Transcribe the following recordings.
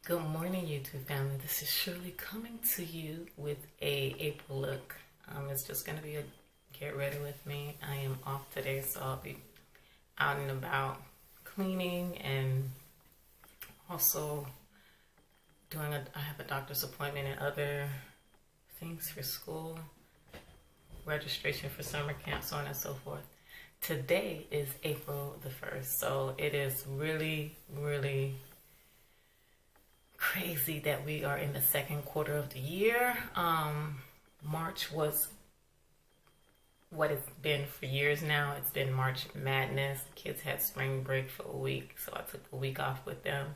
Good morning, YouTube family. This is Shirley coming to you with a April look. It's just going to be a get ready with me. I am off today, so I'll be out and about cleaning and also doing I have a doctor's appointment and other things for school, registration for summer camp, so on and so forth. Today is April the 1st, so it is really crazy that we are in the second quarter of the year. March was what it's been for years now. It's been March Madness. Kids had spring break for a week, so I took a week off with them,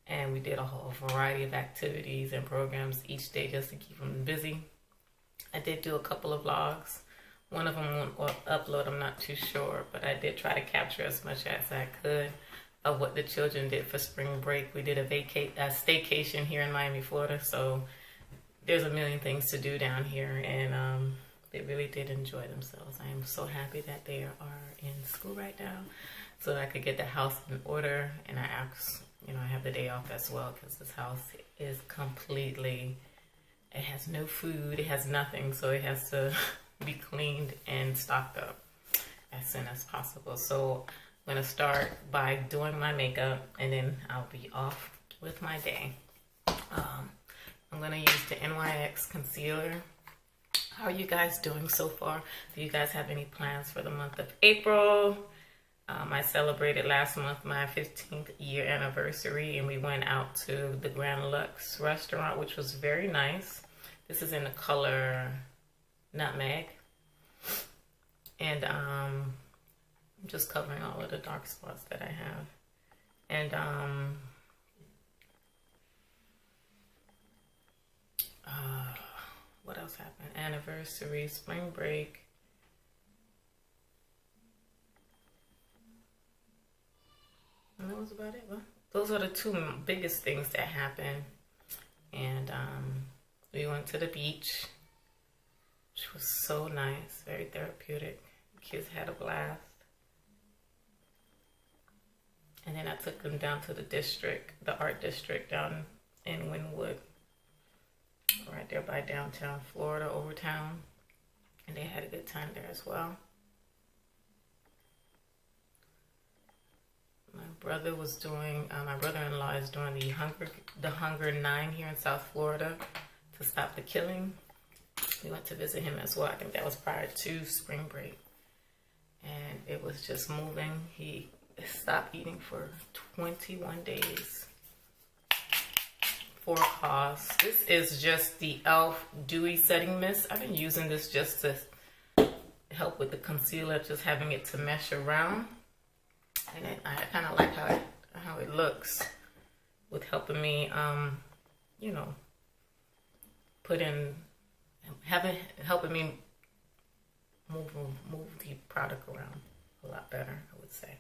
and we did a whole variety of activities and programs each day just to keep them busy. I did do a couple of vlogs. One of them won't upload, I'm not too sure, but I did try to capture as much as I could of what the children did for spring break. We did a staycation here in Miami, Florida, so there's a million things to do down here, and they really did enjoy themselves. I am so happy that they are in school right now so that I could get the house in order, and I have the day off as well because this house is completely, it has no food, it has nothing, so it has to be cleaned and stocked up as soon as possible. So I'm going to start by doing my makeup, and then I'll be off with my day. I'm going to use the NYX concealer. How are you guys doing so far? Do you guys have any plans for the month of April? I celebrated last month my 15th year anniversary, and we went out to the Grand Lux restaurant, which was very nice. This is in the color Nutmeg. And I'm just covering all of the dark spots that I have. And what else happened? Anniversary, spring break. And that was about it. Well, those are the two biggest things that happened. And we went to the beach, which was so nice, very therapeutic. The kids had a blast. And then I took them down to the district, the art district down in Wynwood, right there by downtown Florida, Overtown. And they had a good time there as well. My brother was doing, my brother-in-law is doing the Hunger 9 here in South Florida to stop the killing. We went to visit him as well. I think that was prior to spring break. And it was just moving. He stopped eating for 21 days for a cause. This is just the e.l.f. Dewy Setting Mist. I've been using this just to help with the concealer, just having it to mesh around. And I kind of like how it looks with helping me, helping me move the product around a lot better, I would say.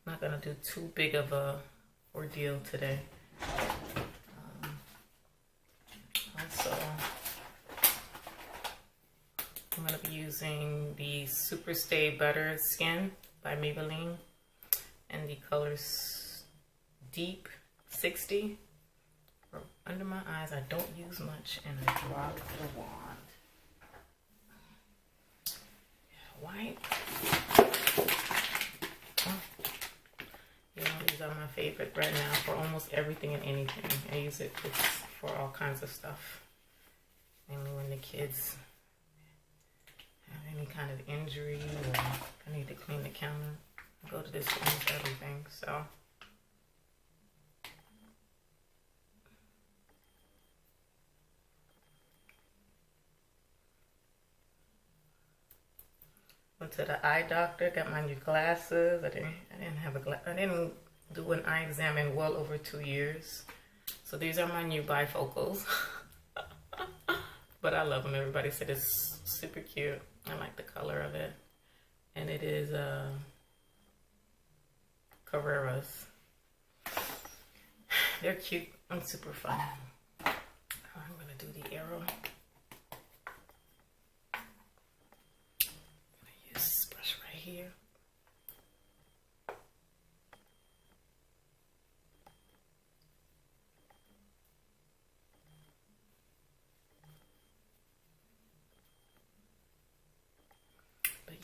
I'm not gonna do too big of a ordeal today. Also, I'm gonna be using the Super Stay Butter Skin by Maybelline, and the colors Deep 60 for under my eyes. I don't use much, and I drop the wand. White. These are my favorite right now for almost everything and anything. I use it for all kinds of stuff. Mainly when the kids have any kind of injury or I need to clean the counter, I go to this for almost everything. So went to the eye doctor, got my new glasses. I didn't do an eye exam in well over 2 years. So these are my new bifocals. But I love them. Everybody said it's super cute. I like the color of it. And it is Carreras. They're cute and super fun. I'm gonna do the arrow. Here.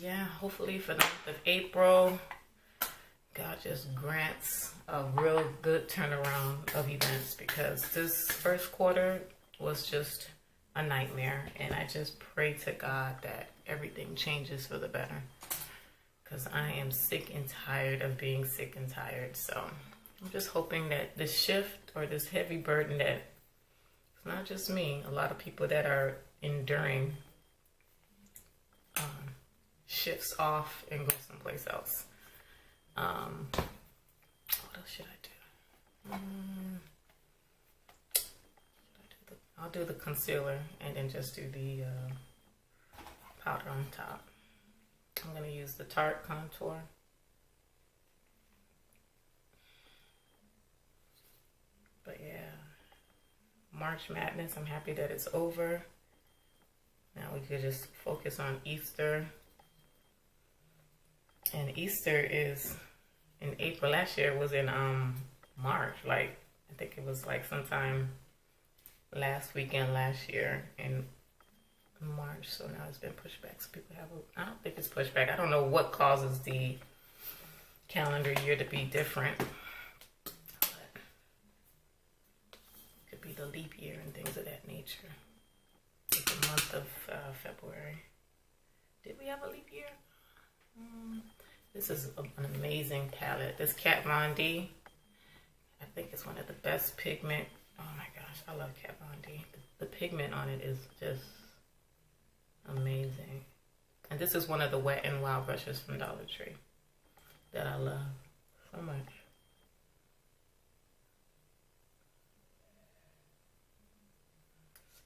yeah, hopefully for the month of April, God just grants a real good turnaround of events, because this first quarter was just a nightmare, and I just pray to God that everything changes for the better, because I am sick and tired of being sick and tired. So I'm just hoping that this shift, or this heavy burden, that it's not just me, a lot of people that are enduring, shifts off and go someplace else. What else should I do? I'll do the concealer and then just do the powder on top. I'm going to use the Tarte contour. But yeah, March Madness, I'm happy that it's over. Now we could just focus on Easter. And Easter is in April. Last year it was in March. Like, I think it was like sometime last weekend last year in March. So now it's been pushed back. So people have I don't think it's pushed back. I don't know what causes the calendar year to be different. But it could be the leap year and things of that nature. Like the month of February. Did we have a leap year? This is an amazing palette. This Kat Von D, I think it's one of the best pigment. Oh my gosh, I love Kat Von D. The pigment on it is just amazing. And this is one of the Wet n Wild brushes from Dollar Tree that I love so much.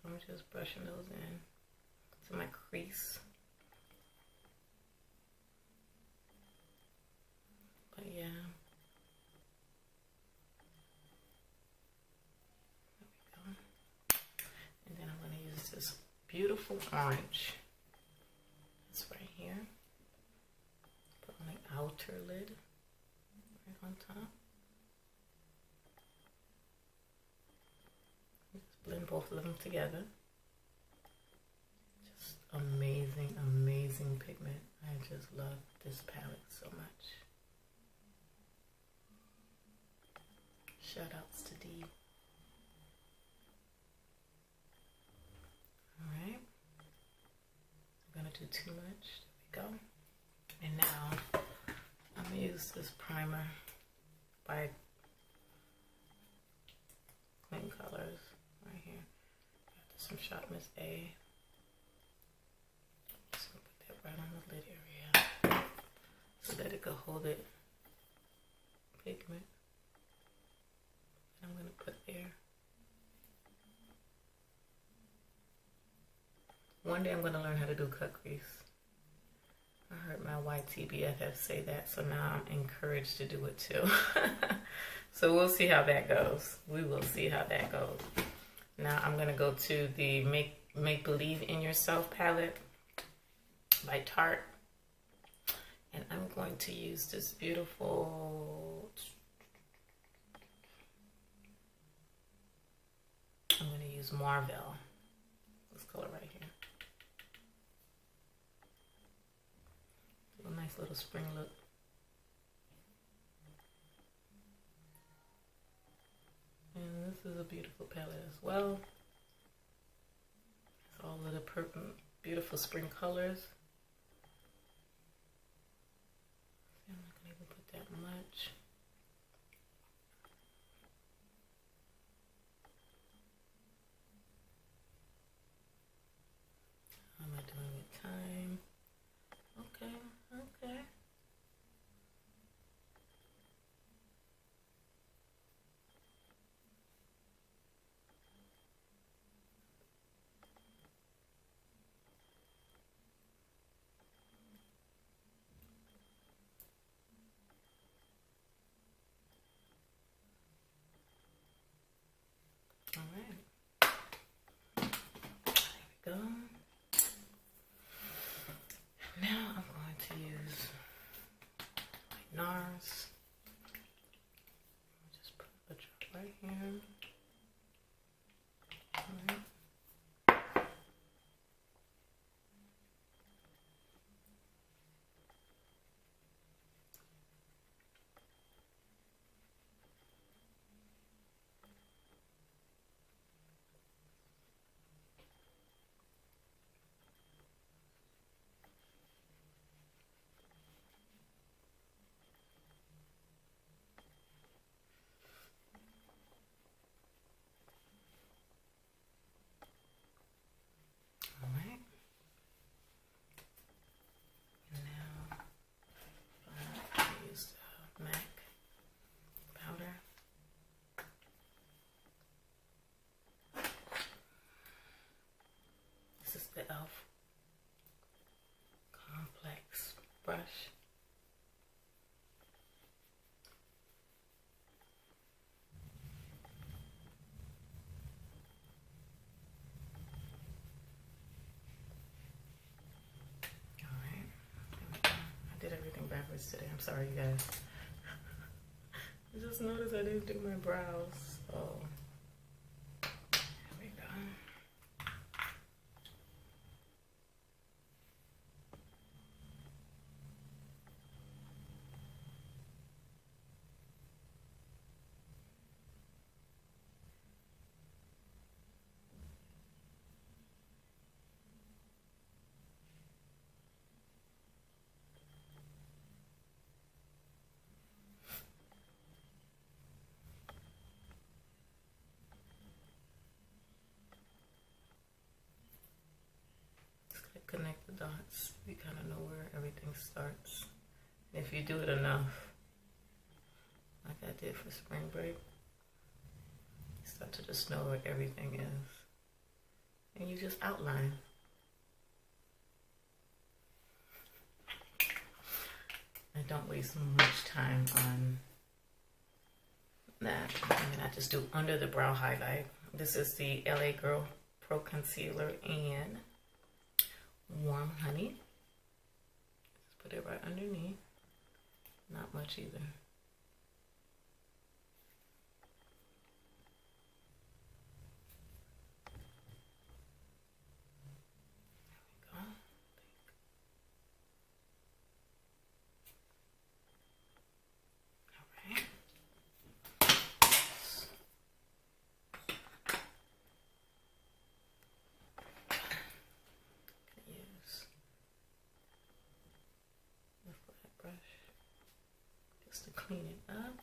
So I'm just brushing those in to my crease. But yeah, there we go. And then I'm going to use this beautiful orange. It's right here. Put on the outer lid, right on top. Just blend both of them together. Just amazing, amazing pigment. I just love this palette so much. Shout outs to Dee. Alright. I'm going to do too much. There we go. And now I'm going to use this primer by Clean Colors right here. Got some Shop Miss A. Just going to put that right on the lid area so that it could hold it pigment. I'm going to put there. One day I'm going to learn how to do cut crease. I heard my YT BFF say that, so now I'm encouraged to do it too. So we'll see how that goes. We will see how that goes. Now I'm going to go to the Make Believe in Yourself palette by Tarte. And I'm going to use this beautiful... I'm going to use Marvel, this color right here. A nice little spring look. And this is a beautiful palette as well. It's all of the purple, beautiful spring colors. I'm not going to even put that much. How am I doing with time? Okay, okay. All right. There we go. Now I'm going to use my NARS. Just put a drop right here. All right. the e.l.f. complex brush. Alright, I did everything backwards today. I'm sorry, you guys. I just noticed I didn't do my brows, so there we go. Connect the dots. You kind of know where everything starts. If you do it enough, like I did for spring break, you start to just know where everything is. And you just outline. I don't waste much time on that. I mean, I just do under the brow highlight. This is the LA Girl Pro Concealer and Warm Honey. Just put it right underneath. Not much either. There we go. All right. Clean it up.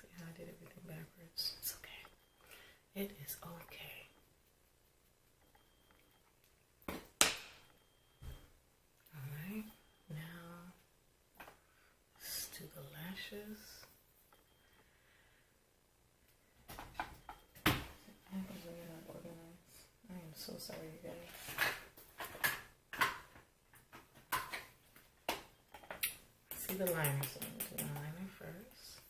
See how I did everything backwards? It's okay. It is okay. Alright, now let's do the lashes. I'm really not organized. I am so sorry, you guys. See the liner, so I'm going to do the liner first.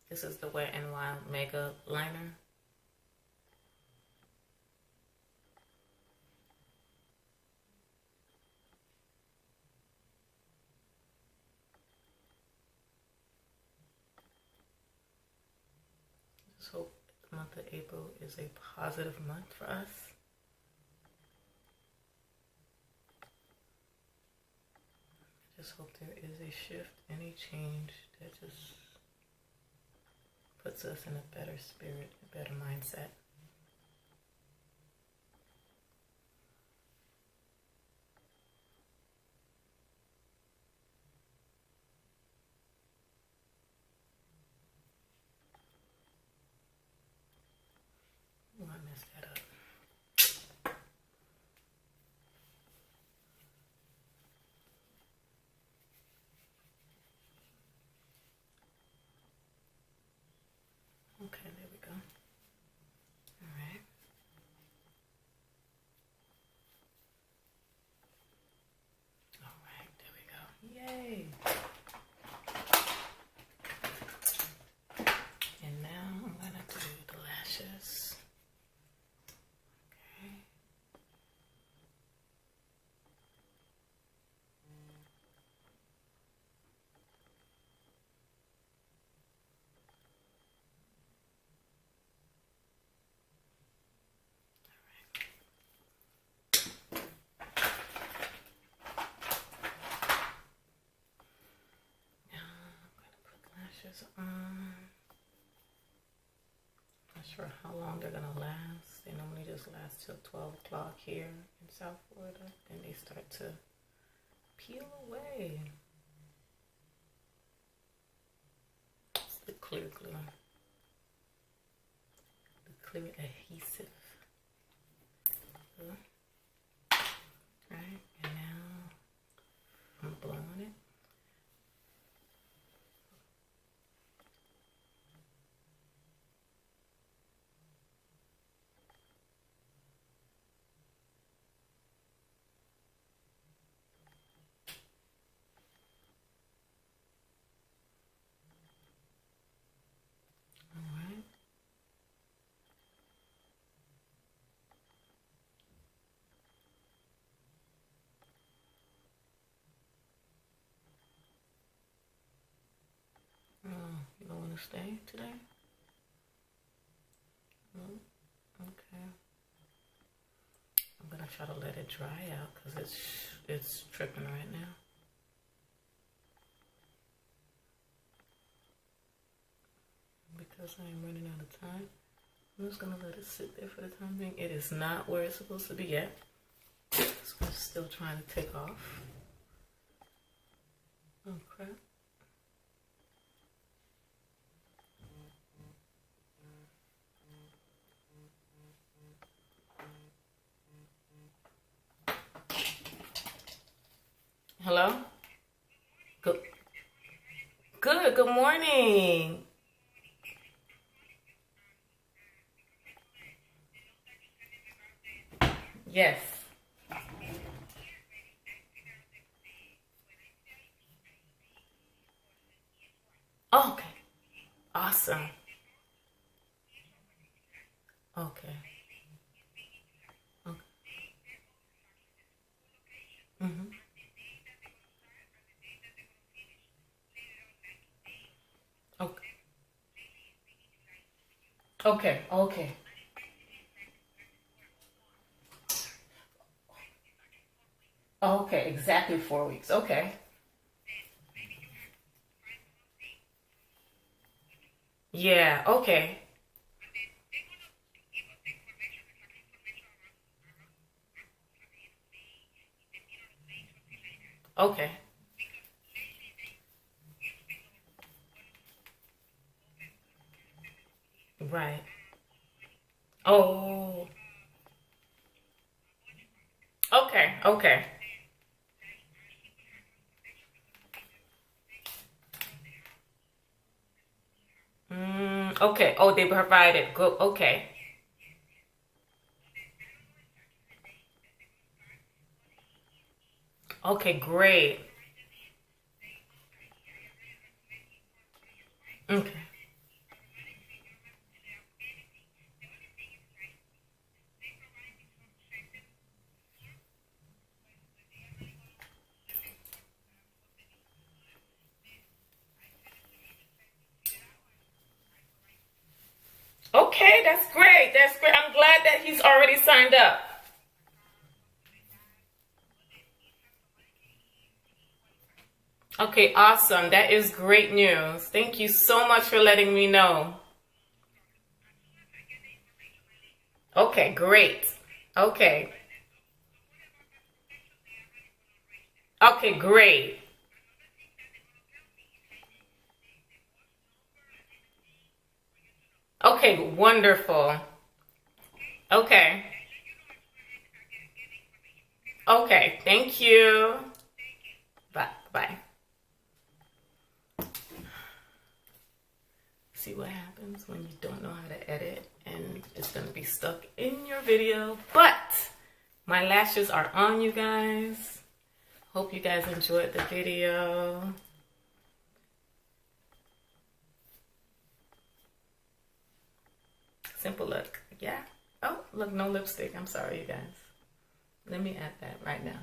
This is the Wet n Wild Mega Liner. Just hope the month of April is a positive month for us. Just hope there is a shift, any change that just puts us in a better spirit, a better mindset. Oh, I messed that up. Okay, there we go. All right. All right, there we go. Yay! And now I'm gonna do the lashes. Okay. On. Not sure how long they're gonna last. They normally just last till 12 o'clock here in South Florida. Then they start to peel away. It's the clear glue. The clear adhesive. Right, and now I'm blowing it. gonna stay today? Oh, okay. I'm gonna try to let it dry out because it's tripping right now. Because I am running out of time, I'm just gonna let it sit there for the time being. It is not where it's supposed to be yet. It's still trying to take off. Oh crap. Hello? Good. Good morning. Yes. Oh, okay. Awesome. Okay. Okay. Mm-hmm. Okay. Okay. Okay. Okay. Exactly 4 weeks. Okay. Yeah. Okay. Okay. Right. Oh. Okay. Okay. Okay. Oh, they provided. Good. Okay. Okay. Great. Okay. Okay. That's great. That's great. I'm glad that he's already signed up. Okay. Awesome. That is great news. Thank you so much for letting me know. Okay. Great. Okay. Okay. Great. Okay. Wonderful. Okay. Okay. Thank you. Bye. Bye. See what happens when you don't know how to edit and it's going to be stuck in your video. But my lashes are on, you guys. Hope you guys enjoyed the video. Simple look. Yeah. Oh, look, no lipstick. I'm sorry, you guys. Let me add that right now.